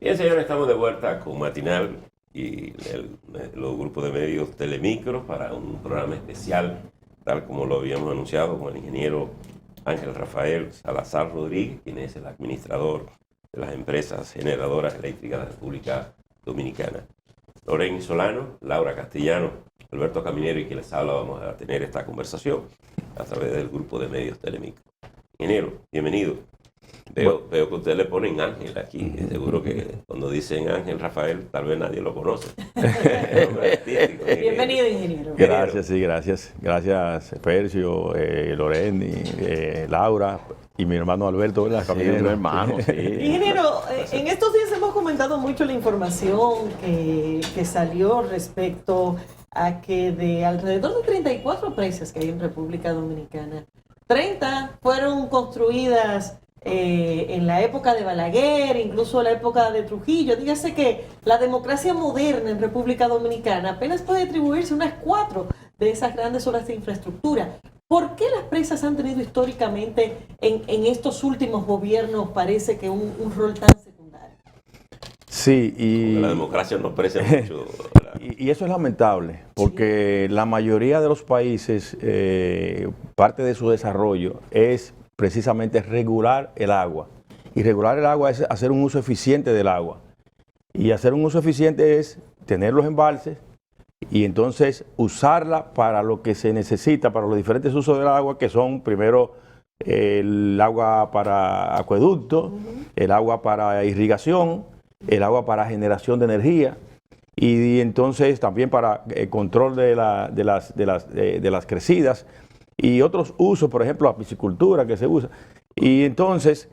Bien, señores, estamos de vuelta con Matinal y los grupos de medios Telemicro para un programa especial, tal como lo habíamos anunciado, con el ingeniero Ángel Rafael Salazar Rodríguez, quien es el administrador de las empresas generadoras eléctricas de la República Dominicana. Loren Solano, Laura Castellano, Alberto Caminero y quien les habla, vamos a tener esta conversación a través del grupo de medios Telemicro. Ingeniero, bienvenido. Veo que ustedes le ponen Ángel aquí. Seguro que cuando dicen Ángel Rafael, tal vez nadie lo conoce. Bienvenido, ingeniero. Gracias, sí, gracias. Gracias, Percio, Loren, Laura y mi hermano Alberto, ¿verdad? Sí, un hermano, sí. Ingeniero, en estos días hemos comentado mucho la información que salió respecto a que de alrededor de 34 presas que hay en República Dominicana, 30 fueron construidas en la época de Balaguer, incluso en la época de Trujillo. Dígase que la democracia moderna en República Dominicana apenas puede atribuirse unas 4 de esas grandes obras de infraestructura. ¿Por qué las presas han tenido históricamente en estos últimos gobiernos parece que un rol tan secundario? Sí, y la democracia nos aprecia mucho. Y eso es lamentable, porque la mayoría de los países, parte de su desarrollo es precisamente regular el agua. Y regular el agua es hacer un uso eficiente del agua. Y hacer un uso eficiente es tener los embalses y entonces usarla para lo que se necesita, para los diferentes usos del agua, que son primero el agua para acueducto, el agua para irrigación, el agua para generación de energía y entonces también para control de las crecidas y otros usos, por ejemplo, la piscicultura que se usa. Y entonces,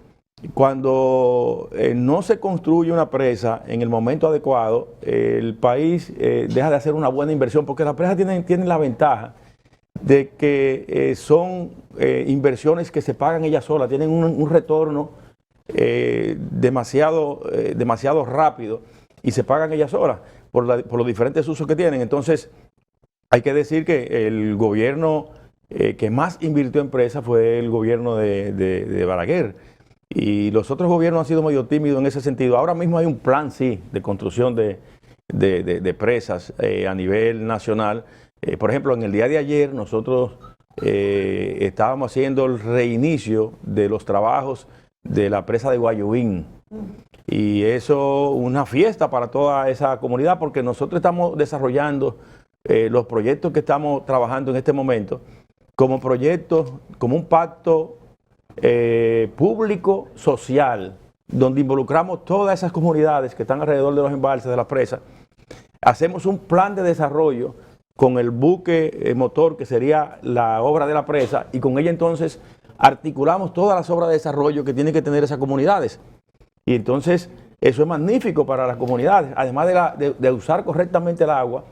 cuando no se construye una presa en el momento adecuado, el país deja de hacer una buena inversión, porque las presas tienen la ventaja de que son inversiones que se pagan ellas solas, tienen un retorno demasiado rápido y se pagan ellas solas por los diferentes usos que tienen. Entonces, hay que decir que el gobierno que más invirtió en presas fue el gobierno de Balaguer. Y los otros gobiernos han sido medio tímidos en ese sentido. Ahora mismo hay un plan, sí, de construcción de presas a nivel nacional. Por ejemplo, en el día de ayer nosotros estábamos haciendo el reinicio de los trabajos de la presa de Guayubín. Y eso, una fiesta para toda esa comunidad, porque nosotros estamos desarrollando los proyectos que estamos trabajando en este momento como proyectos, como un pacto público-social, donde involucramos todas esas comunidades que están alrededor de los embalses, de las presas. Hacemos un plan de desarrollo con el buque motor, que sería la obra de la presa, y con ella entonces articulamos todas las obras de desarrollo que tienen que tener esas comunidades. Y entonces eso es magnífico para las comunidades. Además de usar correctamente el agua,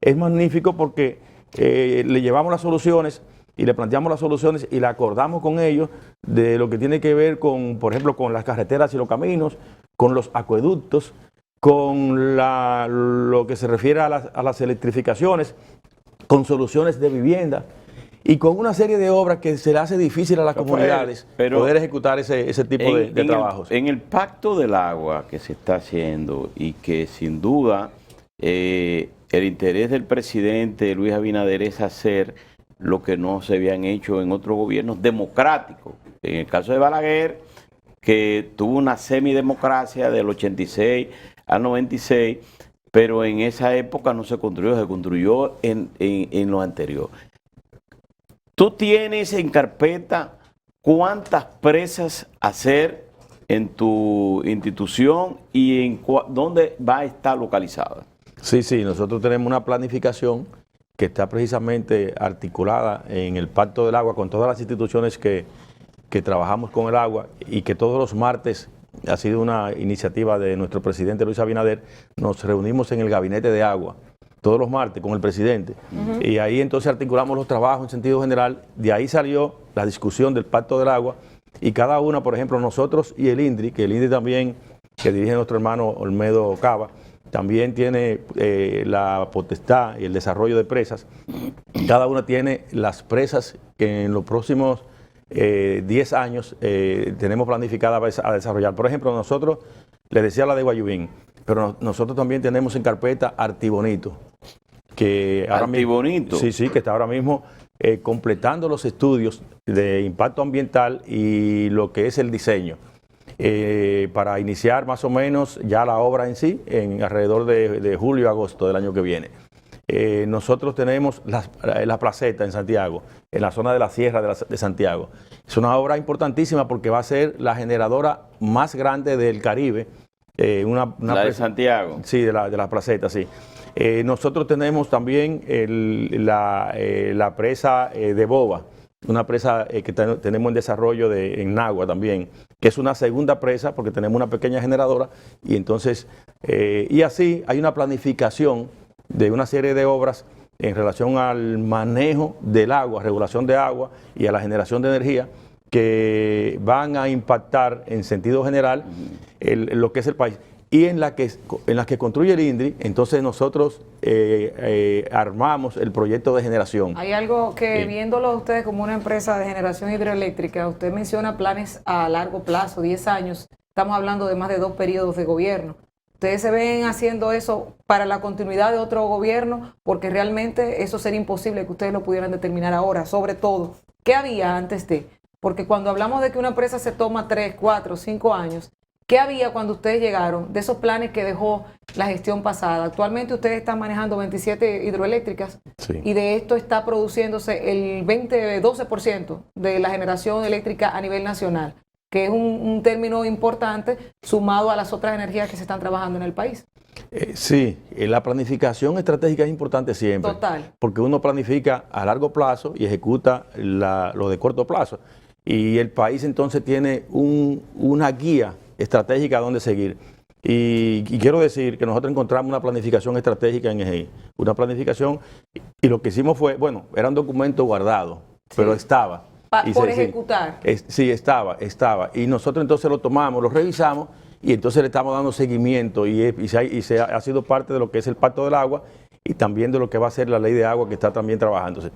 es magnífico porque le llevamos las soluciones y le planteamos las soluciones y la acordamos con ellos de lo que tiene que ver con, por ejemplo, con las carreteras y los caminos, con los acueductos, con lo que se refiere a las electrificaciones, con soluciones de vivienda y con una serie de obras que se le hace difícil a las comunidades poder ejecutar ese tipo de trabajos. En el pacto del agua que se está haciendo y que sin duda el interés del presidente Luis Abinader es hacer lo que no se habían hecho en otros gobiernos democráticos. En el caso de Balaguer, que tuvo una semidemocracia del 86 al 96, pero en esa época no se construyó en lo anterior. Tú tienes en carpeta cuántas presas hacer en tu institución y en dónde va a estar localizada. Sí, nosotros tenemos una planificación que está precisamente articulada en el Pacto del Agua con todas las instituciones que trabajamos con el agua y que todos los martes, ha sido una iniciativa de nuestro presidente Luis Abinader, nos reunimos en el gabinete de agua todos los martes con el presidente y ahí entonces articulamos los trabajos en sentido general. De ahí salió la discusión del Pacto del Agua y cada una, por ejemplo, nosotros y el INDRI, que el INDRI también, que dirige nuestro hermano Olmedo Cava, también tiene la potestad y el desarrollo de presas. Cada una tiene las presas que en los próximos 10 años tenemos planificada a desarrollar. Por ejemplo, nosotros Le decía la de Guayubín, pero nosotros también tenemos en carpeta Artibonito. Que ahora Artibonito. Sí, que está ahora mismo completando los estudios de impacto ambiental y lo que es el diseño. Para iniciar más o menos ya la obra en sí, en alrededor de julio agosto del año que viene. Nosotros tenemos la placeta en Santiago, en la zona de la Sierra de Santiago. Es una obra importantísima porque va a ser la generadora más grande del Caribe. La de Santiago. Sí, de la placeta, sí. Nosotros tenemos también la presa de Boba, una presa que tenemos en desarrollo en Nagua también, que es una segunda presa porque tenemos una pequeña generadora y entonces, y así hay una planificación de una serie de obras en relación al manejo del agua, regulación de agua y a la generación de energía que van a impactar en sentido general lo que es el país. Y en las que construye el INDRI, entonces nosotros armamos el proyecto de generación. Hay algo que, viéndolo ustedes como una empresa de generación hidroeléctrica, usted menciona planes a largo plazo, 10 años, estamos hablando de más de 2 periodos de gobierno. ¿Ustedes se ven haciendo eso para la continuidad de otro gobierno? Porque realmente eso sería imposible que ustedes lo pudieran determinar ahora. Sobre todo, ¿qué había antes de? Porque cuando hablamos de que una empresa se toma 3, 4, 5 años, ¿qué había cuando ustedes llegaron de esos planes que dejó la gestión pasada? Actualmente ustedes están manejando 27 hidroeléctricas y de esto está produciéndose el 12% de la generación eléctrica a nivel nacional, que es un término importante sumado a las otras energías que se están trabajando en el país. Sí, la planificación estratégica es importante siempre. Total. Porque uno planifica a largo plazo y ejecuta lo de corto plazo. Y el país entonces tiene una guía estratégica a dónde seguir. Y quiero decir que nosotros encontramos una planificación estratégica en EGEI. Una planificación, y lo que hicimos fue, bueno, era un documento guardado, pero estaba. Por ejecutar. Sí, estaba. Y nosotros entonces lo tomamos, lo revisamos y entonces le estamos dando seguimiento y ha sido parte de lo que es el Pacto del Agua y también de lo que va a ser la Ley de Agua que está también trabajándose.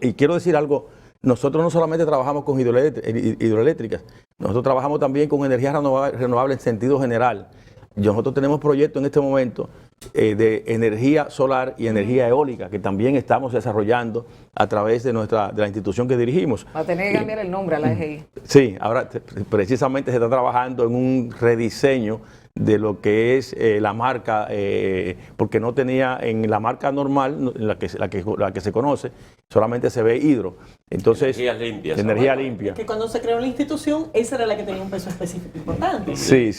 Y quiero decir algo, nosotros no solamente trabajamos con hidroeléctricas, nosotros trabajamos también con energías renovables en sentido general. Nosotros tenemos proyectos en este momento de energía solar y energía eólica que también estamos desarrollando a través de la institución que dirigimos. Va a tener que cambiar el nombre a la EGEI. Sí, ahora precisamente se está trabajando en un rediseño de lo que es la marca, porque no tenía en la marca normal, la que se conoce, solamente se ve hidro. Entonces, energía limpia. Que cuando se creó la institución, esa era la que tenía un peso específico importante. Sí.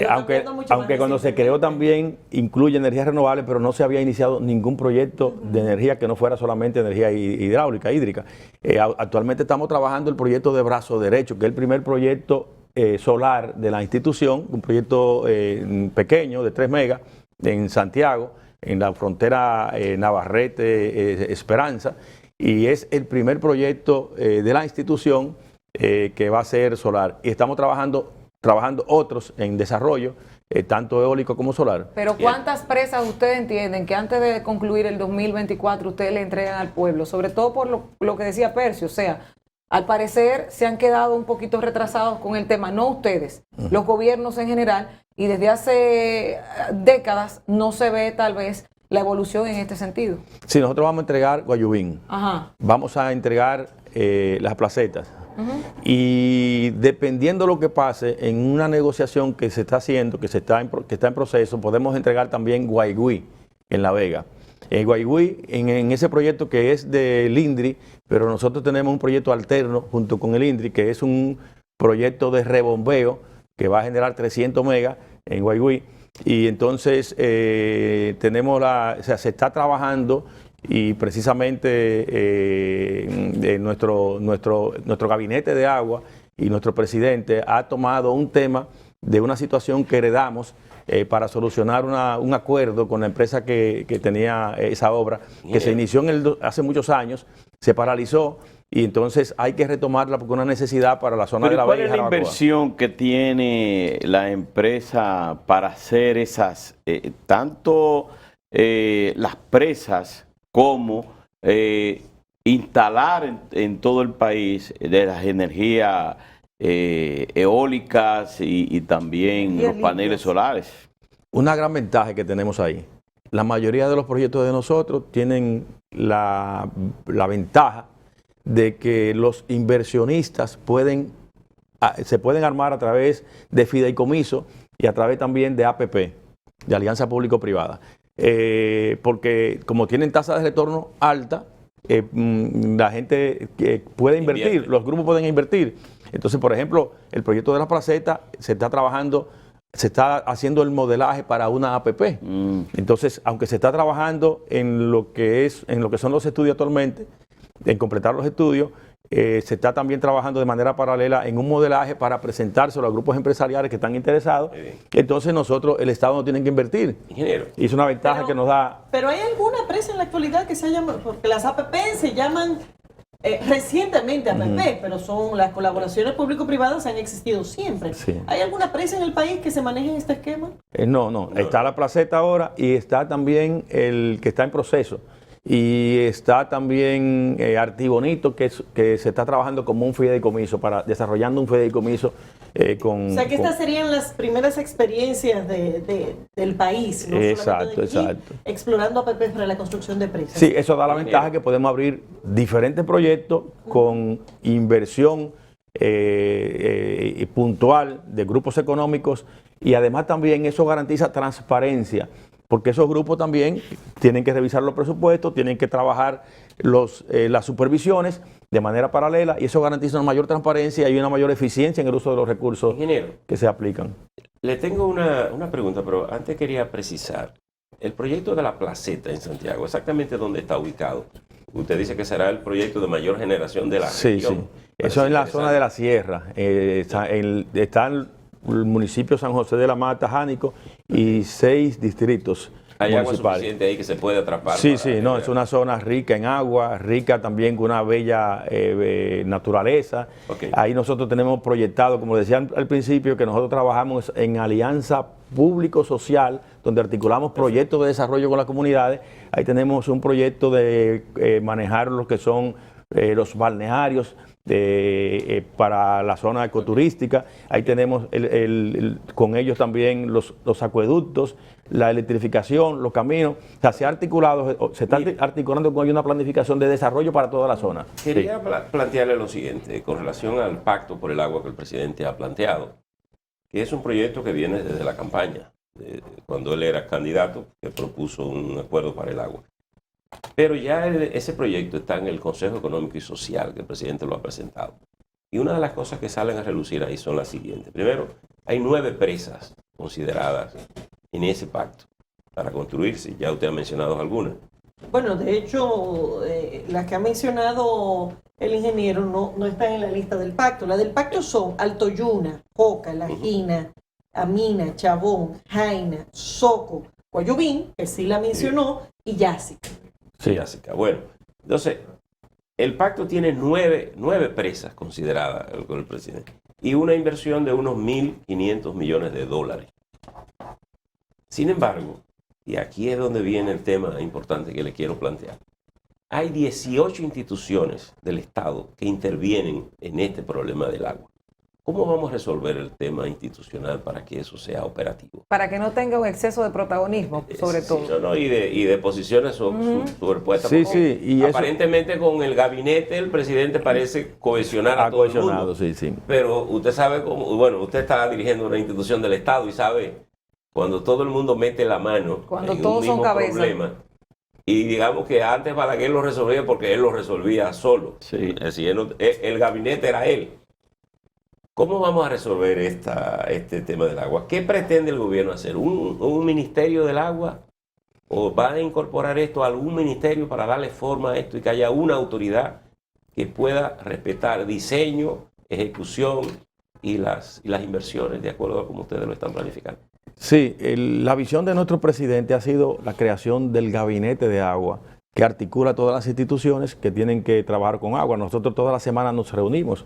Aunque cuando se creó también incluye energías renovables, pero no se había iniciado ningún proyecto de energía que no fuera solamente energía hídrica. Actualmente estamos trabajando el proyecto de Brazo Derecho, que es el primer proyecto solar de la institución, un proyecto pequeño de 3 megas en Santiago, en la frontera Navarrete-Esperanza, y es el primer proyecto de la institución que va a ser solar. Y estamos trabajando otros en desarrollo, tanto eólico como solar. Pero ¿cuántas presas ustedes entienden que antes de concluir el 2024 ustedes le entregan al pueblo? Sobre todo por lo que decía Percio, o sea, al parecer se han quedado un poquito retrasados con el tema, no ustedes, los gobiernos en general, y desde hace décadas no se ve tal vez la evolución en este sentido. Sí, nosotros vamos a entregar Guayubín, vamos a entregar las placetas, y dependiendo de lo que pase en una negociación que se está haciendo, que está en proceso, podemos entregar también Guaigüí en La Vega. Guaigüí, en ese proyecto que es del INDRI, pero nosotros tenemos un proyecto alterno junto con el INDRI, que es un proyecto de rebombeo que va a generar 300 megas en Guaigüí. Y entonces se está trabajando y precisamente nuestro gabinete de agua y nuestro presidente ha tomado un tema de una situación que heredamos para solucionar un acuerdo con la empresa que tenía esa obra, que se inició hace muchos años, se paralizó y entonces hay que retomarla porque es una necesidad para la zona de La Vega. ¿Cuál es la inversión que tiene la empresa para hacer esas, tanto las presas como instalar en todo el país de las energías eólicas y también los paneles solares. Una gran ventaja que tenemos ahí. La mayoría de los proyectos de nosotros tienen la ventaja de que los inversionistas se pueden armar a través de fideicomiso y a través también de APP, de alianza público-privada. Porque como tienen tasas de retorno alta, la gente puede invertir, los grupos pueden invertir. Entonces, por ejemplo, el proyecto de la placeta se está haciendo el modelaje para una APP. Entonces, aunque se está trabajando en lo que son los estudios actualmente, en completar los estudios, se está también trabajando de manera paralela en un modelaje para presentárselo a grupos empresariales que están interesados. Entonces el Estado no tiene que invertir. Ingeniero. Y es una ventaja que nos da. Pero ¿hay alguna empresa en la actualidad que se llama, porque las APP se llaman recientemente APP, pero son las colaboraciones público-privadas han existido siempre? Sí. ¿Hay alguna empresa en el país que se maneje en este esquema? No. Está la placeta ahora y está también el que está en proceso. Y está también Artibonito, que se está trabajando como un fideicomiso, desarrollando un fideicomiso con... O sea, que estas serían las primeras experiencias del país, ¿no? Exacto, solamente de aquí, explorando APP para la construcción de presas. Sí, eso da la ventaja que podemos abrir diferentes proyectos con inversión puntual de grupos económicos y además también eso garantiza transparencia. Porque esos grupos también tienen que revisar los presupuestos, tienen que trabajar las supervisiones de manera paralela y eso garantiza una mayor transparencia y una mayor eficiencia en el uso de los recursos Ingeniero, que se aplican. le tengo una pregunta, pero antes quería precisar. El proyecto de la placeta en Santiago, ¿exactamente dónde está ubicado? Usted dice que será el proyecto de mayor generación de la región. Sí. Eso es en la zona de la sierra. Está el municipio San José de la Mata, Jánico, y 6 distritos ¿Hay agua municipales. suficiente ahí que se puede atrapar? Sí, no, es una zona rica en agua, rica también con una bella naturaleza. Okay. Ahí nosotros tenemos proyectado, como decía al principio, que nosotros trabajamos en alianza público-social, donde articulamos proyectos de desarrollo con las comunidades. Ahí tenemos un proyecto de manejar lo que son los balnearios para la zona ecoturística. Ahí tenemos con ellos también los acueductos, la electrificación, los caminos. O sea, se está articulando con ellos una planificación de desarrollo para toda la zona. Quería plantearle lo siguiente, con relación al pacto por el agua que el presidente ha planteado, que es un proyecto que viene desde la campaña, cuando él era candidato, que propuso un acuerdo para el agua. Pero ya ese proyecto está en el Consejo Económico y Social, que el presidente lo ha presentado. Y una de las cosas que salen a relucir ahí son las siguientes. Primero, hay 9 presas consideradas en ese pacto para construirse. Ya usted ha mencionado algunas. Bueno, de hecho, las que ha mencionado el ingeniero no están en la lista del pacto. Las del pacto son Altoyuna, Joca, La Gina, Amina, Chabón, Jaina, Soco, Guayubín, que sí la mencionó, y Yásica. Sí, Jessica. Bueno, entonces, el pacto tiene 9 presas consideradas por el presidente y una inversión de unos 1.500 millones de dólares. Sin embargo, y aquí es donde viene el tema importante que le quiero plantear, hay 18 instituciones del Estado que intervienen en este problema del agua. ¿Cómo vamos a resolver el tema institucional para que eso sea operativo? Para que no tenga un exceso de protagonismo, sobre todo. Y de posiciones superpuestas. Sí, y aparentemente con el gabinete el presidente parece cohesionar a todo el mundo. Sí. Pero usted sabe cómo, bueno, usted está dirigiendo una institución del Estado y sabe cuando todo el mundo mete la mano cuando en todos un mismo son cabeza. problema. Y digamos que antes Balaguer lo resolvía porque él lo resolvía solo. Sí. Es decir, el gabinete era él. ¿Cómo vamos a resolver este tema del agua? ¿Qué pretende el gobierno hacer? ¿Un ministerio del agua? ¿O va a incorporar esto a algún ministerio para darle forma a esto y que haya una autoridad que pueda respetar diseño, ejecución y las inversiones de acuerdo a cómo ustedes lo están planificando? Sí, la visión de nuestro presidente ha sido la creación del gabinete de agua que articula todas las instituciones que tienen que trabajar con agua. Nosotros todas las semanas nos reunimos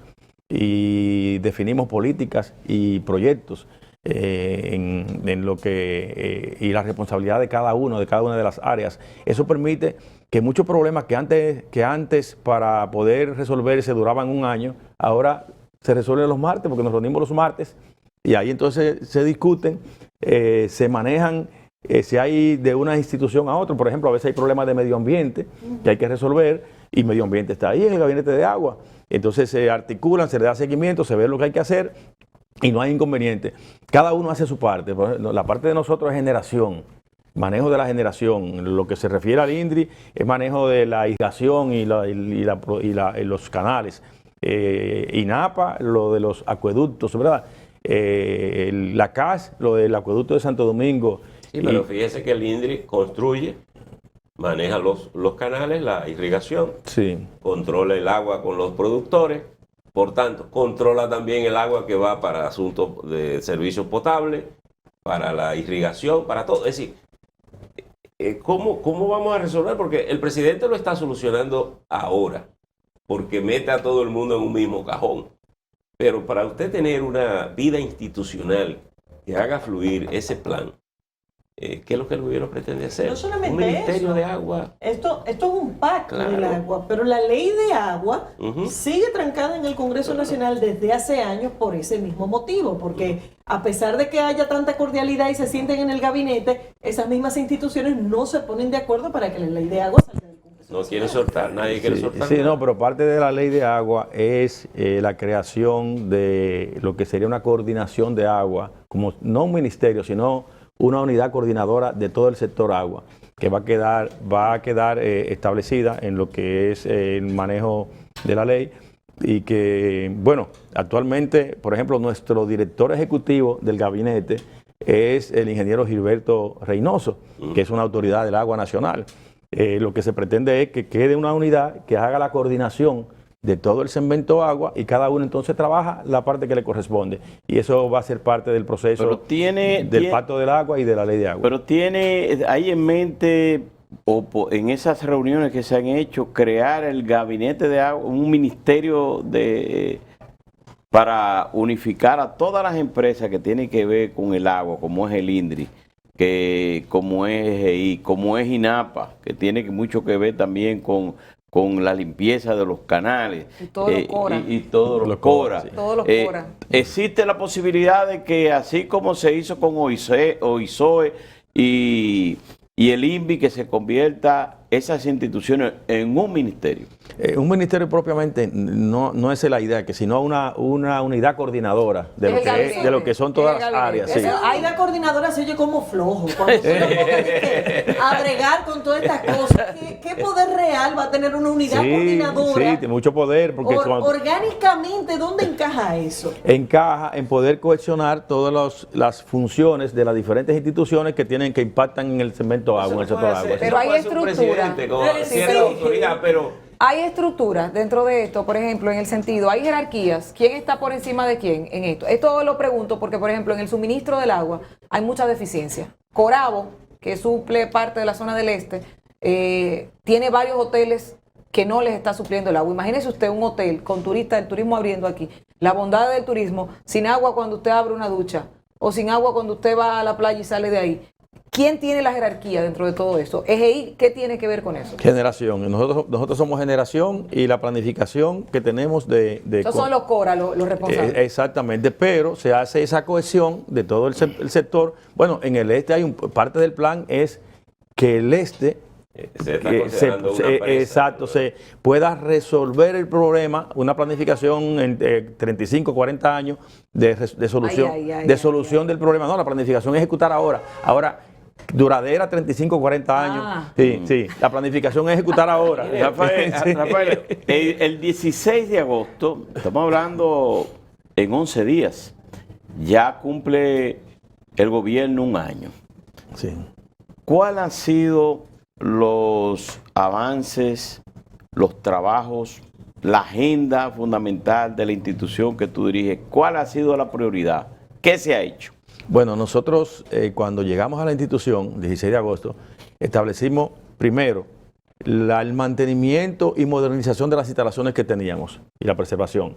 y definimos políticas y proyectos en lo que y la responsabilidad de cada una de las áreas. Eso permite que muchos problemas que antes para poder resolverse duraban un año, ahora se resuelve los martes, porque nos reunimos los martes, y ahí entonces se discuten, se manejan, si hay de una institución a otra, por ejemplo, a veces hay problemas de medio ambiente que hay que resolver, y medio ambiente está ahí en el gabinete de agua. Entonces se articulan, se le da seguimiento, se ve lo que hay que hacer, y no hay inconveniente. Cada uno hace su parte. Por ejemplo, la parte de nosotros es generación, manejo de la generación. Lo que se refiere al INDRI es manejo de la irrigación y los canales. INAPA, lo de los acueductos, ¿verdad? La CAS, lo del acueducto de Santo Domingo. Sí, pero fíjese que el INDRI construye, maneja los canales, la irrigación, Sí. controla el agua con los productores, por tanto, controla también el agua que va para asuntos de servicios potables, para la irrigación, para todo. Es decir, ¿cómo vamos a resolver? Porque el presidente lo está solucionando ahora, porque mete a todo el mundo en un mismo cajón. Pero para usted tener una vida institucional que haga fluir ese plan, ¿qué es lo que el gobierno pretende hacer? No solamente un ministerio eso. de agua. Esto es un pacto Claro. del agua, pero la ley de agua Ujú. sigue trancada en el Congreso Nacional desde hace años por ese mismo motivo, porque a pesar de que haya tanta cordialidad y se sienten en el gabinete, esas mismas instituciones no se ponen de acuerdo para que la ley de agua salga del Congreso No quiere Nacional. soltar, nadie quiere Sí, soltar. sí, nada. no, pero parte de la ley de agua es la creación de lo que sería una coordinación de agua, como no un ministerio, sino una unidad coordinadora de todo el sector agua, que va a quedar establecida en lo que es el manejo de la ley, y que, bueno, actualmente, por ejemplo, nuestro director ejecutivo del gabinete es el ingeniero Gilberto Reynoso, que es una autoridad del agua nacional. Lo que se pretende es que quede una unidad que haga la coordinación de todo el segmento agua, y cada uno entonces trabaja la parte que le corresponde. Y eso va a ser parte del proceso del Pacto del Agua y de la Ley de Agua. Pero hay en mente, en esas reuniones que se han hecho, crear el gabinete de agua, un ministerio para unificar a todas las empresas que tienen que ver con el agua, como es el INDRI, como es EGI, como es INAPA, que tiene mucho que ver también con la limpieza de los canales Y todos los CORA. y todos los CORA. Sí. Todos los CORA. Existe la posibilidad de que, así como se hizo con OISOE y el INVI, que se convierta esas instituciones en un ministerio. Un ministerio propiamente no es la idea, que sino una unidad coordinadora de lo que son todas las áreas. Sí. Esa unidad coordinadora se oye como flojo. Cuando tú le pones a bregar con todas estas cosas, ¿qué poder real va a tener una unidad coordinadora? Sí, tiene mucho poder, porque Orgánicamente, ¿dónde encaja eso? encaja en poder cohesionar todas las funciones de las diferentes instituciones que impactan en el segmento agua, en el sector agua. Pero hay estructura. Sí. Autoridad, pero Hay estructuras dentro de esto, por ejemplo, en el sentido, hay jerarquías. ¿Quién está por encima de quién en esto? Esto lo pregunto porque, por ejemplo, en el suministro del agua hay mucha deficiencia. Corabo, que suple parte de la zona del este, tiene varios hoteles que no les está supliendo el agua. Imagínese usted un hotel con turistas, el turismo abriendo aquí. La bondad del turismo, sin agua cuando usted abre una ducha, o sin agua cuando usted va a la playa y sale de ahí. ¿Quién tiene la jerarquía dentro de todo eso? ¿EGI qué tiene que ver con eso? Generación. Nosotros somos generación, y la planificación que tenemos Esos son los CORA, los responsables. Exactamente, pero se hace esa cohesión de todo el sector. Bueno, en el este hay parte del plan es que el este se está considerando una empresa. exacto, se pueda resolver el problema, una planificación en 35, 40 años de solución del problema. No, la planificación es ejecutar ahora. Duradera 35, 40 años. Sí, la planificación es ejecutar ahora. Rafael, Sí. Rafael, el 16 de agosto, estamos hablando en 11 días, ya cumple el gobierno un año. Sí. ¿Cuál han sido los avances, los trabajos, la agenda fundamental de la institución que tú diriges? ¿Cuál ha sido la prioridad? ¿Qué se ha hecho? Bueno, nosotros cuando llegamos a la institución, 16 de agosto, establecimos primero el mantenimiento y modernización de las instalaciones que teníamos y la preservación.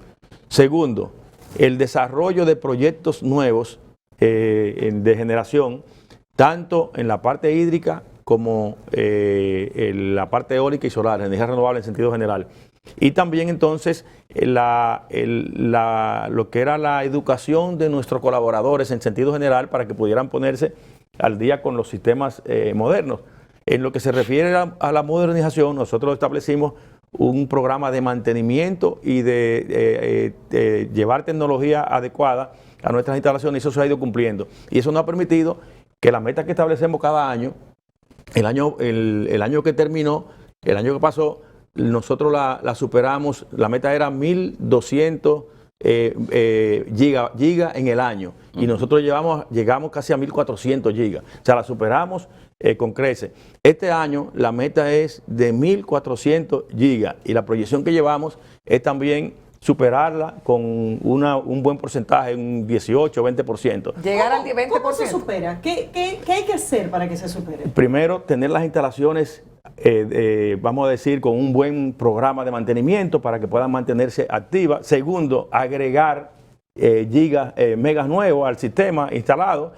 Segundo, el desarrollo de proyectos nuevos de generación, tanto en la parte hídrica como en la parte eólica y solar, energía renovable en sentido general. Y también entonces lo que era la educación de nuestros colaboradores en sentido general para que pudieran ponerse al día con los sistemas modernos. En lo que se refiere a la modernización, nosotros establecimos un programa de mantenimiento y de llevar tecnología adecuada a nuestras instalaciones, y eso se ha ido cumpliendo. Y eso nos ha permitido que las metas que establecemos cada año, el año que terminó, el año que pasó, nosotros la superamos. La meta era 1.200 gigas en el año, y nosotros llegamos casi a 1.400 gigas. O sea, la superamos con creces. Este año la meta es de 1.400 gigas, y la proyección que llevamos es también superarla con un buen porcentaje, un 18 o 20%. Llegar al 20%. ¿Cómo se supera? ¿Qué hay que hacer para que se supere? Primero, tener las instalaciones, vamos a decir, con un buen programa de mantenimiento para que puedan mantenerse activas. Segundo, agregar megas nuevos al sistema instalado.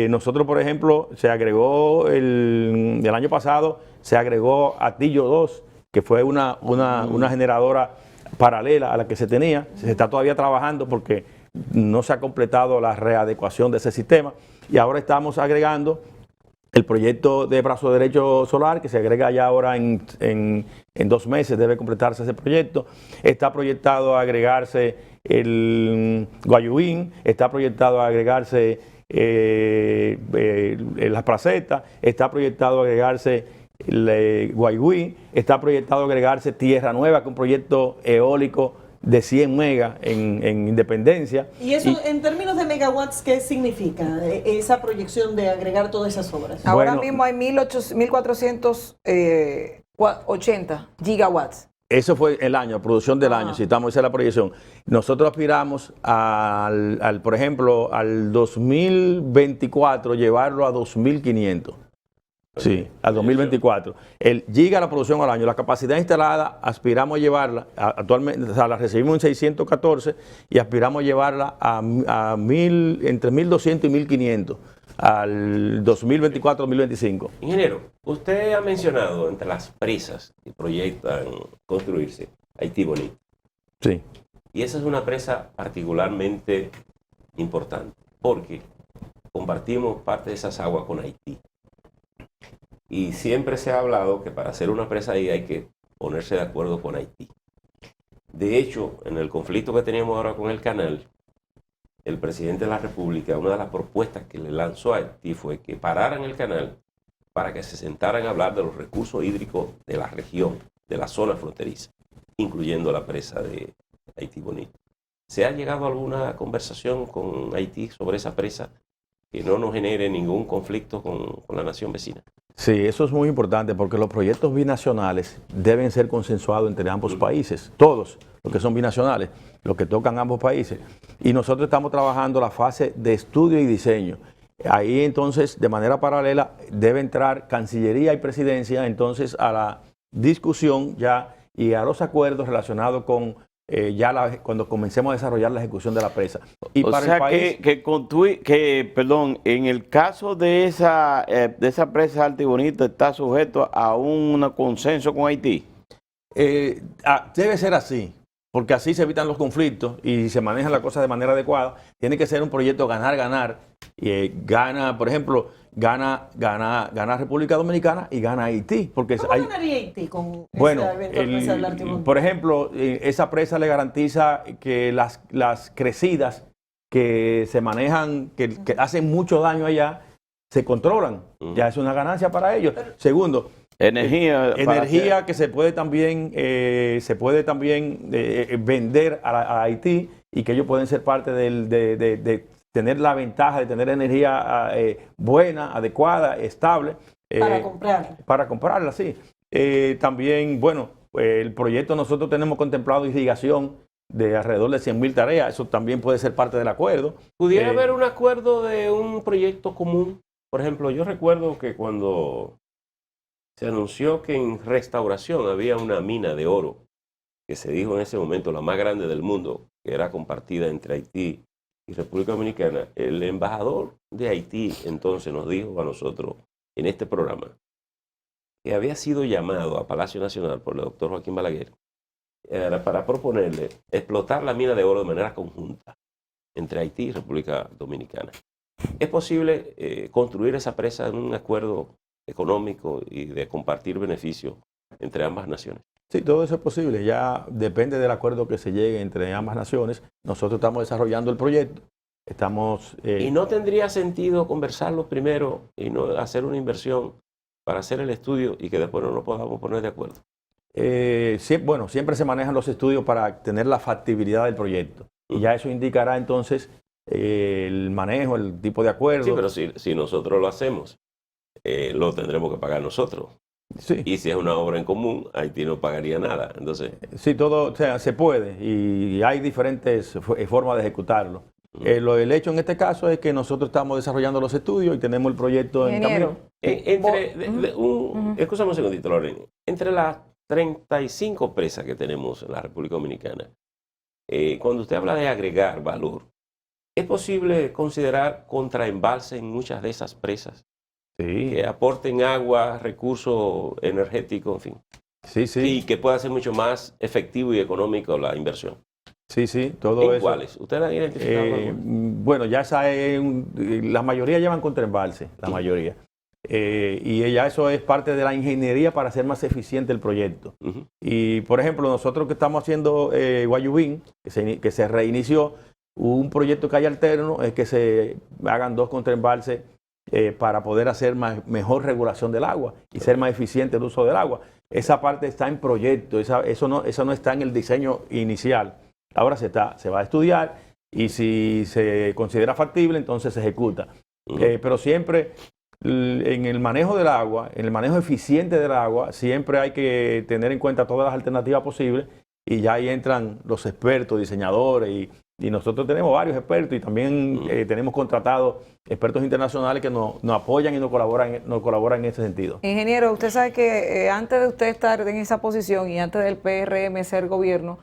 Nosotros, por ejemplo, se agregó el año pasado, se agregó Atillo 2, que fue una generadora paralela a la que se tenía. Se está todavía trabajando porque no se ha completado la readecuación de ese sistema, y ahora estamos agregando el proyecto de brazo derecho solar, que se agrega ya ahora en 2 meses, debe completarse ese proyecto. Está proyectado a agregarse el Guayuín, está proyectado a agregarse las placetas, está proyectado a agregarse el Guayuí, está proyectado a agregarse Tierra Nueva, que es un proyecto eólico de 100 megas en Independencia. ¿Y eso en términos de megawatts qué significa esa proyección de agregar todas esas obras? Ahora Bueno, mismo hay 1.480 gigawatts. Eso fue el año, producción del año, si estamos, esa es la proyección. Nosotros aspiramos por ejemplo, al 2024 llevarlo a 2.500. Sí, al 2024. El giga la producción al año, la capacidad instalada aspiramos a llevarla, actualmente, o sea, la recibimos en 614 y aspiramos a llevarla entre 1.200 y 1.500 al 2024-2025. Ingeniero, usted ha mencionado entre las presas que proyectan construirse Haití Bonito. Sí. Y esa es una presa particularmente importante porque compartimos parte de esas aguas con Haití. Y siempre se ha hablado que para hacer una presa ahí hay que ponerse de acuerdo con Haití. De hecho, en el conflicto que teníamos ahora con el canal, el presidente de la República, una de las propuestas que le lanzó a Haití fue que pararan el canal para que se sentaran a hablar de los recursos hídricos de la región, de la zona fronteriza, incluyendo la presa de Haití Bonito. ¿Se ha llegado a alguna conversación con Haití sobre esa presa que no nos genere ningún conflicto con la nación vecina? Sí, eso es muy importante porque los proyectos binacionales deben ser consensuados entre ambos países, todos los que son binacionales, los que tocan ambos países. Y nosotros estamos trabajando la fase de estudio y diseño. Ahí entonces, de manera paralela, debe entrar Cancillería y Presidencia entonces a la discusión ya y a los acuerdos relacionados con cuando comencemos a desarrollar la ejecución de la presa. Y o para sea el país, en el caso de esa presa Alta y Bonita está sujeto a un consenso con Haití. debe ser así, porque así se evitan los conflictos y se manejan las cosas de manera adecuada. Tiene que ser un proyecto ganar-ganar. Gana, por ejemplo, gana República Dominicana y gana Haití. Porque ¿Cómo ganaría Haití con bueno, esa eventual presa del Alto y Bonito? por ejemplo, esa presa le garantiza que las crecidas que se manejan, que hacen mucho daño allá, se controlan. Ya es una ganancia para ellos. Segundo, energía que se puede también vender a Haití, y que ellos pueden ser parte de tener la ventaja de tener energía buena, adecuada, estable. Para comprarla. Para comprarla, sí. También, bueno, el proyecto nosotros tenemos contemplado irrigación de alrededor de 100.000 tareas. Eso también puede ser parte del acuerdo. ¿Pudiera haber un acuerdo de un proyecto común? Por ejemplo, yo recuerdo que cuando se anunció que en Restauración había una mina de oro, que se dijo en ese momento la más grande del mundo, que era compartida entre Haití y República Dominicana, el embajador de Haití entonces nos dijo a nosotros en este programa que había sido llamado a Palacio Nacional por el doctor Joaquín Balaguer era para proponerle explotar la mina de oro de manera conjunta entre Haití y República Dominicana. ¿Es posible construir esa presa en un acuerdo económico y de compartir beneficios entre ambas naciones? Sí, todo eso es posible. Ya depende del acuerdo que se llegue entre ambas naciones. Nosotros estamos desarrollando el proyecto. Estamos... ¿Y no tendría sentido conversarlo primero y no hacer una inversión para hacer el estudio y que después no nos podamos poner de acuerdo? Siempre se manejan los estudios para tener la factibilidad del proyecto. Y ya eso indicará entonces el manejo, el tipo de acuerdo. Sí, pero si nosotros lo hacemos, lo tendremos que pagar nosotros. Sí. Y si es una obra en común, Haití no pagaría nada. Entonces, Sí, todo, o sea, se puede y hay diferentes formas de ejecutarlo. El hecho en este caso es que nosotros estamos desarrollando los estudios y tenemos el proyecto en camino. Escúchame un segundito, Lorena. Entre las 35 presas que tenemos en la República Dominicana, cuando usted habla de agregar valor, ¿es posible considerar contraembalse en muchas de esas presas? Sí. Que aporten agua, recursos energéticos, en fin. Sí, sí. Y que pueda ser mucho más efectivo y económico la inversión. Sí, sí, todo ¿En eso. cuáles? ¿Ustedes han identificado alguna? Bueno, ya la mayoría llevan contraembalse, la mayoría. Y ya eso es parte de la ingeniería para hacer más eficiente el proyecto. Y, por ejemplo, nosotros que estamos haciendo Guayubín, que se reinició, un proyecto que hay alterno es que se hagan 2 contraembalses para poder hacer mejor regulación del agua y ser más eficiente el uso del agua. Esa parte está en proyecto, eso no está en el diseño inicial. Ahora se va a estudiar y si se considera factible, entonces se ejecuta. Pero siempre en el manejo del agua, en el manejo eficiente del agua, siempre hay que tener en cuenta todas las alternativas posibles y ya ahí entran los expertos, diseñadores y nosotros tenemos varios expertos y también tenemos contratados expertos internacionales que nos apoyan y nos colaboran en ese sentido. Ingeniero, usted sabe que antes de usted estar en esa posición y antes del PRM ser gobierno,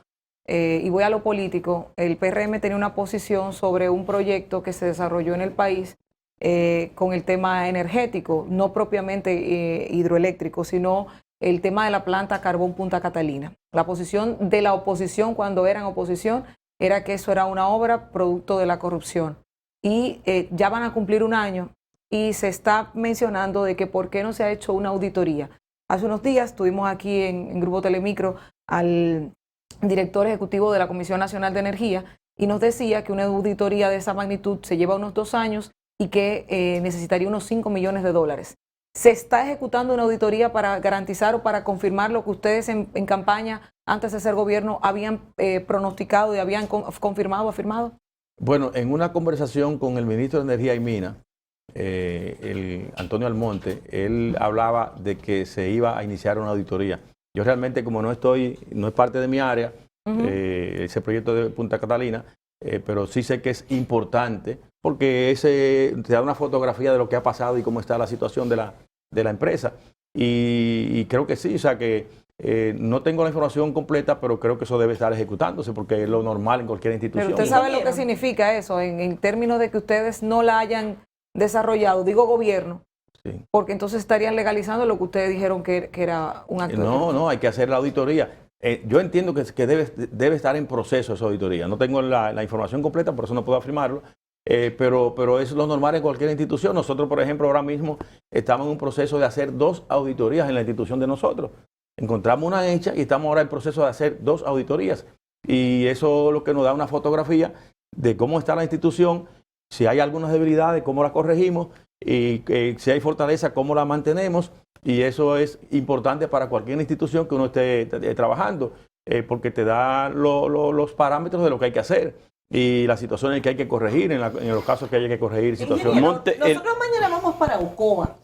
y voy a lo político, el PRM tenía una posición sobre un proyecto que se desarrolló en el país con el tema energético, no propiamente hidroeléctrico, sino el tema de la planta Carbón Punta Catalina. La posición de la oposición cuando eran oposición era que eso era una obra producto de la corrupción. Y ya van a cumplir 1 año y se está mencionando de que por qué no se ha hecho una auditoría. Hace unos días tuvimos aquí en Grupo Telemicro al director ejecutivo de la Comisión Nacional de Energía y nos decía que una auditoría de esa magnitud se lleva unos 2 años y que necesitaría unos $5 millones. ¿Se está ejecutando una auditoría para garantizar o para confirmar lo que ustedes en campaña, antes de ser gobierno, habían pronosticado y habían confirmado, afirmado? Bueno, en una conversación con el ministro de Energía y Minas, el Antonio Almonte, él hablaba de que se iba a iniciar una auditoría. Yo realmente, como no es parte de mi área, ese proyecto de Punta Catalina, pero sí sé que es importante porque te da una fotografía de lo que ha pasado y cómo está la situación de la empresa. Y creo que sí, o sea que no tengo la información completa, pero creo que eso debe estar ejecutándose porque es lo normal en cualquier institución. Pero usted sabe lo que significa eso en términos de que ustedes no la hayan desarrollado, digo gobierno. Sí. Porque entonces estarían legalizando lo que ustedes dijeron que era un acto. No, hay que hacer la auditoría. Yo entiendo que debe estar en proceso esa auditoría. No tengo la información completa, por eso no puedo afirmarlo. Pero es lo normal en cualquier institución. Nosotros, por ejemplo, ahora mismo estamos en un proceso de hacer 2 auditorías en la institución de nosotros. Encontramos una hecha y estamos ahora en proceso de hacer 2 auditorías. Y eso es lo que nos da una fotografía de cómo está la institución, si hay algunas debilidades, cómo las corregimos, y si hay fortaleza, cómo la mantenemos. Y eso es importante para cualquier institución que uno esté trabajando, porque te da los parámetros de lo que hay que hacer y las situaciones que hay que corregir, en los casos que haya que corregir situaciones. Nosotros mañana vamos para Ocoa.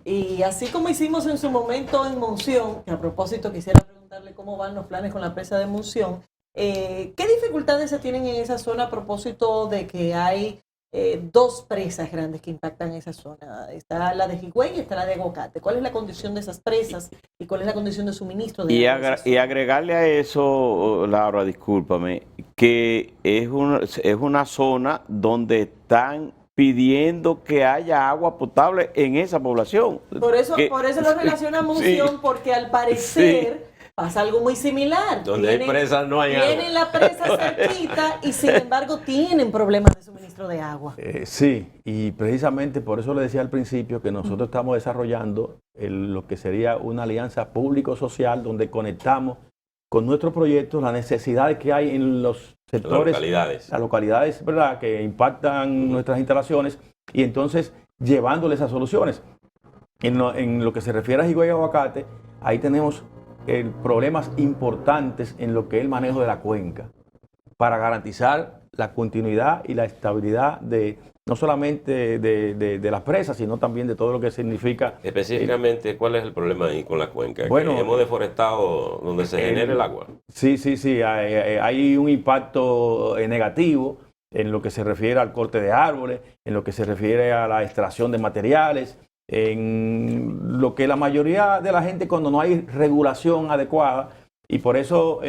Y así como hicimos en su momento en Monción, que a propósito quisiera preguntarle cómo van los planes con la presa de Monción, ¿qué dificultades se tienen en esa zona a propósito de que hay 2 presas grandes que impactan esa zona? Está la de Higüey y está la de Aguacate. ¿Cuál es la condición de esas presas y cuál es la condición de suministro de agua? Y agregarle a eso, Laura, discúlpame, que es una zona donde están pidiendo que haya agua potable en esa población. Por eso lo relaciona Monción, sí, porque al parecer pasa algo muy similar. Donde hay presas no hay agua. Tienen la presa cerquita y sin embargo tienen problemas de suministro de agua. Sí, y precisamente por eso le decía al principio que nosotros estamos desarrollando lo que sería una alianza público-social donde conectamos con nuestros proyectos las necesidades que hay en los sectores, las localidades, ¿verdad?, que impactan nuestras instalaciones y entonces llevándoles esas soluciones. En lo que se refiere a Higüey y Aguacate, ahí tenemos problemas importantes en lo que es el manejo de la cuenca para garantizar la continuidad y la estabilidad de no solamente de las presas, sino también de todo lo que significa. Específicamente, ¿cuál es el problema ahí con la cuenca? Bueno, que hemos deforestado donde se genera el agua. Sí. Hay un impacto negativo en lo que se refiere al corte de árboles, en lo que se refiere a la extracción de materiales, en lo que la mayoría de la gente cuando no hay regulación adecuada, y por eso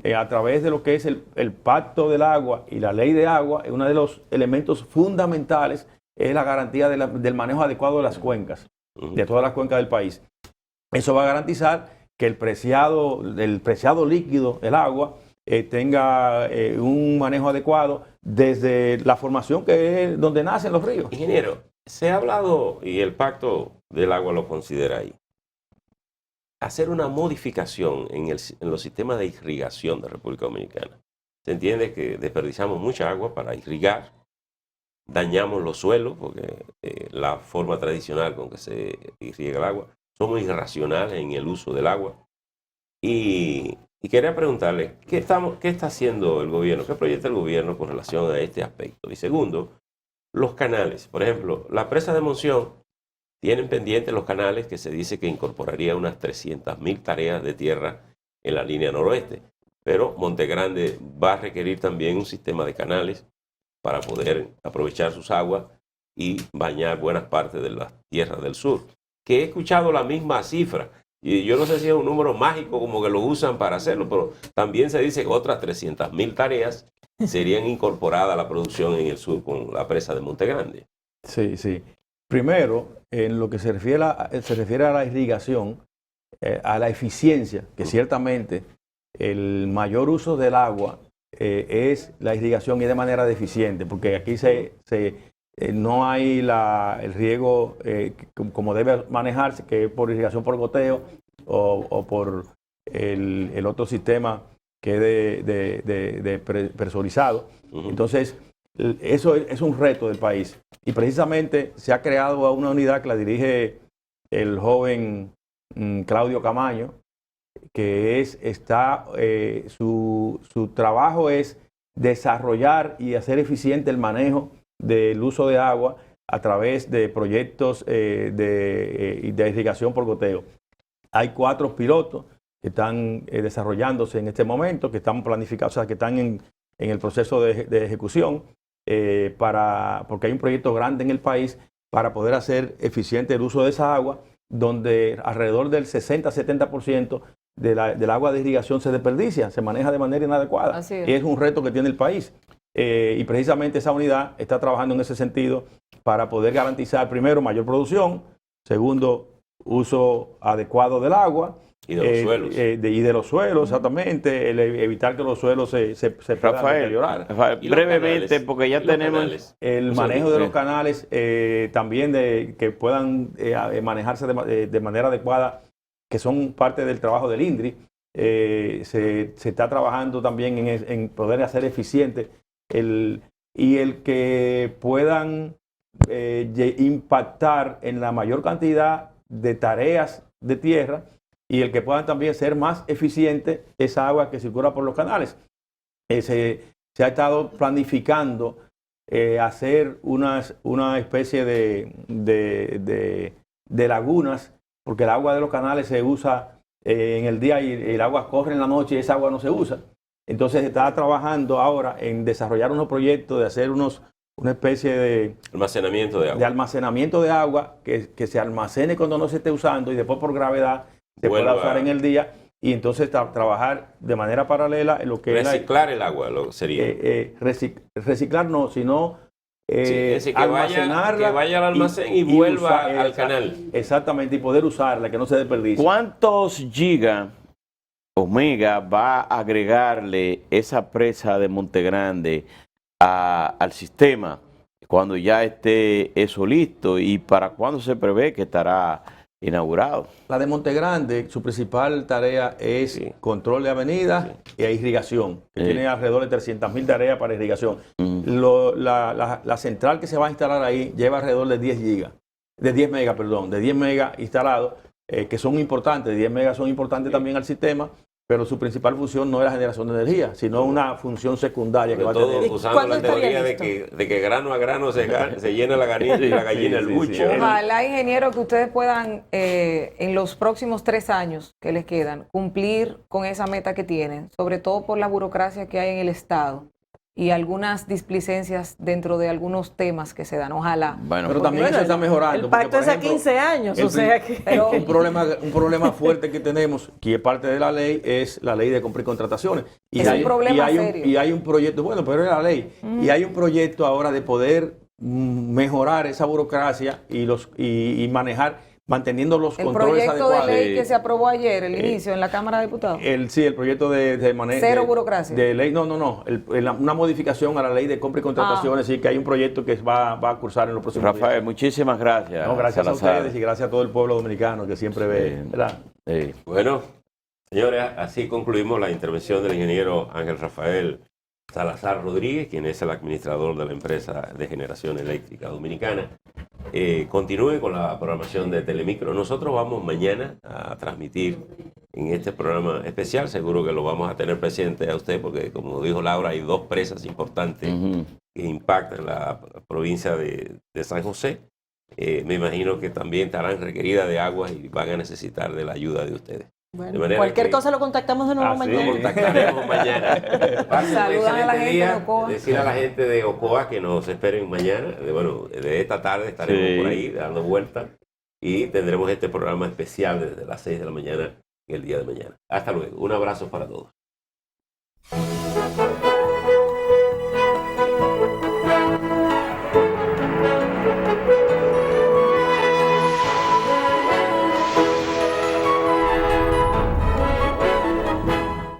a través de lo que es el pacto del agua y la ley de agua, uno de los elementos fundamentales es la garantía del manejo adecuado de las cuencas, de todas las cuencas del país. Eso va a garantizar que el preciado líquido, el agua, tenga un manejo adecuado desde la formación que es donde nacen los ríos. Ingeniero, se ha hablado, y el pacto del agua lo considera ahí, hacer una modificación en los sistemas de irrigación de República Dominicana. Se entiende que desperdiciamos mucha agua para irrigar, dañamos los suelos, porque la forma tradicional con que se irriga el agua, somos irracionales en el uso del agua. Y quería preguntarle, ¿qué está haciendo el gobierno? ¿Qué proyecta el gobierno con relación a este aspecto? Y segundo, los canales. Por ejemplo, la presa de Monción tienen pendientes los canales que se dice que incorporaría unas 300.000 tareas de tierra en la línea noroeste. Pero Montegrande va a requerir también un sistema de canales para poder aprovechar sus aguas y bañar buenas partes de las tierras del sur. Que he escuchado la misma cifra. Y yo no sé si es un número mágico como que lo usan para hacerlo, pero también se dice que otras 300.000 tareas serían incorporadas a la producción en el sur con la presa de Montegrande. Sí. Primero, en lo que se refiere a la irrigación, a la eficiencia, que ciertamente el mayor uso del agua es la irrigación y de manera deficiente, porque aquí no hay el riego como debe manejarse, que es por irrigación por goteo o por el otro sistema que es de presurizado. Entonces, eso es un reto del país. Y precisamente se ha creado una unidad que la dirige el joven Claudio Camaño, que su trabajo es desarrollar y hacer eficiente el manejo del uso de agua a través de proyectos de irrigación por goteo. Hay 4 pilotos que están desarrollándose en este momento, que están planificados, o sea, que están en el proceso de ejecución, porque hay un proyecto grande en el país para poder hacer eficiente el uso de esa agua, donde alrededor del 60-70% del agua de irrigación se desperdicia, se maneja de manera inadecuada. Así es. Y es un reto que tiene el país. Y precisamente esa unidad está trabajando en ese sentido para poder garantizar, primero, mayor producción, segundo, uso adecuado del agua. Y de los suelos. Y de los suelos, exactamente, evitar que los suelos se puedan deteriorar. Rafael, brevemente, porque ya tenemos el manejo de los canales, también que puedan manejarse de manera adecuada, que son parte del trabajo del INDRI. Se está trabajando también en poder hacer eficiente el que puedan impactar en la mayor cantidad de tareas de tierra y el que puedan también ser más eficiente esa agua que circula por los canales. Se ha estado planificando hacer una especie de lagunas, porque el agua de los canales se usa en el día y el agua corre en la noche y esa agua no se usa. Entonces se está trabajando ahora en desarrollar unos proyectos de hacer una especie de almacenamiento de agua. De almacenamiento de agua que se almacene cuando no se esté usando y después por gravedad se pueda usar en el día, y entonces trabajar de manera paralela en lo que reciclar el agua sería. Reciclar no, sino almacenarla, que vaya al almacén y vuelva al canal. Exactamente, y poder usarla, que no se desperdicie. ¿Cuántos gigas Omega va a agregarle esa presa de Montegrande al sistema cuando ya esté eso listo, y para cuándo se prevé que estará inaugurado. La de Montegrande, su principal tarea es control de avenidas e irrigación, que tiene alrededor de 300.000 tareas para irrigación. La central que se va a instalar ahí lleva alrededor de 10 megas instalados, que son importantes. 10 megas son importantes también al sistema, pero su principal función no es la generación de energía, sino una función secundaria que va a tener. Usando la teoría de que grano a grano se llena la gallina y la gallina el bucho. Ojalá, ingeniero, que ustedes puedan en los próximos 3 años que les quedan cumplir con esa meta que tienen, sobre todo por la burocracia que hay en el Estado y algunas displicencias dentro de algunos temas que se dan. Ojalá. Bueno, pero también eso está mejorando. El pacto es a 15 años, o sea que... Pero un problema fuerte que tenemos, que es parte de la ley, es la ley de compra y contrataciones. Es un problema serio. Y hay un proyecto, bueno, pero es la ley. Y hay un proyecto ahora de poder mejorar esa burocracia y manejar, manteniendo los controles adecuados. El proyecto de ley que se aprobó ayer, el inicio, en la Cámara de Diputados. El proyecto de manejo. Cero burocracia. De ley, no. Una modificación a la ley de compra y contrataciones, y que hay un proyecto que va a cursar en los próximos días. Rafael, muchísimas gracias. No, gracias Salazar. A ustedes y gracias a todo el pueblo dominicano que siempre ve, ¿verdad? Bueno, señores, así concluimos la intervención del ingeniero Ángel Rafael Salazar Rodríguez, quien es el administrador de la empresa de generación eléctrica dominicana. Continúe con la programación de Telemicro. Nosotros vamos mañana a transmitir en este programa especial. Seguro que lo vamos a tener presente a usted porque, como dijo Laura, hay 2 presas importantes que impactan la provincia de San José. Me imagino que también estarán requeridas de agua y van a necesitar de la ayuda de ustedes. Bueno, cualquier cosa lo contactamos de nuevo mañana. Lo contactaremos mañana. Saludan a la gente de Ocoa. Decir a la gente de Ocoa que nos esperen mañana. De esta tarde estaremos por ahí dando vueltas y tendremos este programa especial desde las 6 de la mañana el día de mañana. Hasta luego. Un abrazo para todos.